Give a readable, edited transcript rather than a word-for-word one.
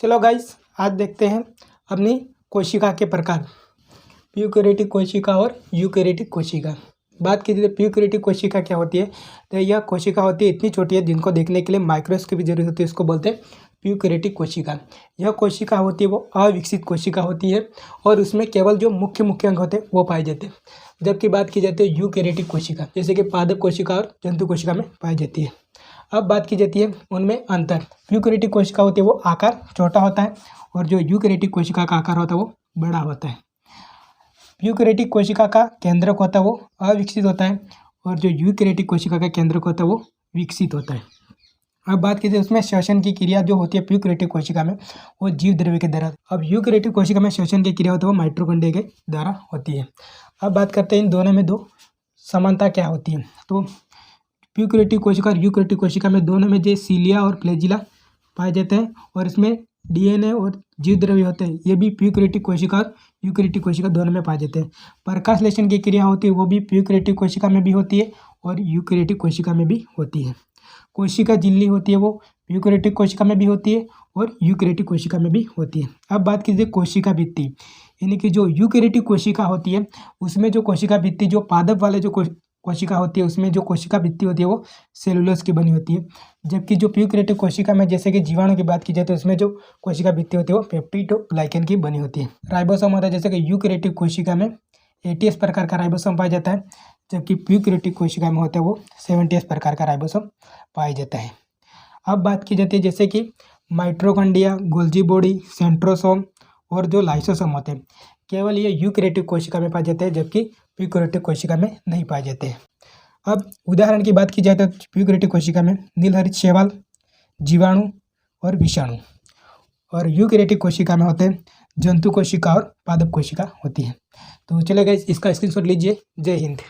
चलो गाइस, आज देखते हैं अपनी कोशिका के प्रकार, प्यूकैरियोटिक कोशिका और यूकैरियोटिक कोशिका। बात की जाए प्यूकैरियोटिक कोशिका क्या होती है, तो यह कोशिका होती है इतनी छोटी है जिनको देखने के लिए माइक्रोस्कोप की जरूरत होती है, इसको बोलते हैं प्यूकैरियोटिक कोशिका। यह कोशिका होती है वो अविकसित कोशिका होती है और उसमें केवल जो मुख्य मुख्य अंग होते हैं वो पाए जाते हैं। जबकि बात की जाती है यूकैरियोटिक कोशिका, जैसे कि पादप कोशिका और जंतु कोशिका में पाई जाती है। अब बात की जाती है उनमें अंतर। प्यूकैरियोटिक कोशिका होती है वो आकार छोटा होता है और जो यूकैरियोटिक कोशिका का आकार होता है वो बड़ा होता है। प्यूकैरियोटिक कोशिका का केंद्रक होता है वो अविकसित होता है और जो यूकैरियोटिक कोशिका का केंद्रक होता है वो विकसित होता है। अब बात कीजिए उसमें श्वसन की क्रिया जो होती है प्यूकैरियोटिक कोशिका में वो जीव द्रव्य के द्वारा। अब यूकैरियोटिक कोशिका में श्वसन की क्रिया होती है वो माइटोकॉन्ड्रिया के द्वारा होती है। अब बात करते हैं इन दोनों में दो समानता क्या होती है। तो प्यूकैरियोटिक कोशिका और यूकैरियोटिक कोशिका में दोनों में जो सीलिया और फ्लैजिला पाए जाते हैं और इसमें डीएनए और जीव द्रव्य होते हैं, ये भी प्यूकैरियोटिक कोशिका और यूकैरियोटिक कोशिका दोनों में पाए जाते हैं। प्रकाशलेशन की क्रिया होती है वो भी प्यूकैरियोटिक कोशिका में भी होती है और यूकैरियोटिक कोशिका में भी होती है। कोशिका झिल्ली होती है वो प्यूकैरियोटिक कोशिका में भी होती है और यूकैरियोटिक कोशिका में भी होती है। अब बात कीजिए कोशिका भित्ति, यानी कि जो यूकैरियोटिक कोशिका होती है उसमें जो कोशिका भित्ति जो पादप वाले जो कोशिका होती है उसमें जो कोशिका भित्ति होती है वो सेलुलोज की बनी होती है। जबकि जो प्यूकैरियोटिक कोशिका में जैसे कि जीवाणु की बात की जाए तो उसमें जो कोशिका भित्ति होती है वो पेप्टिडोग्लाइकन की बनी होती है। राइबोसोम होता है, जैसे कि यूकैरियोटिक कोशिका में 80s प्रकार का राइबोसोम पाया जाता है, जबकि प्यूकैरियोटिक कोशिका में होता है वो 70s प्रकार का राइबोसोम पाया जाता है। अब बात की जाती है जैसे कि माइटोकॉन्ड्रिया, गोल्जी बॉडी, सेंट्रोसोम और जो लाइसोसोम होते हैं, केवल ये यूकैरियोटिक कोशिका में पाए जाते हैं जबकि प्यूकैरियोटिक कोशिका में नहीं पाए जाते हैं। अब उदाहरण की बात की जाए तो प्यूकैरियोटिक कोशिका में नीलहरित शैवाल, जीवाणु और विषाणु, और यूकैरियोटिक कोशिका में होते हैं जंतु कोशिका और पादप कोशिका होती है। तो चलिए गाइस, इसका स्क्रीनशॉट लीजिए। जय हिंद।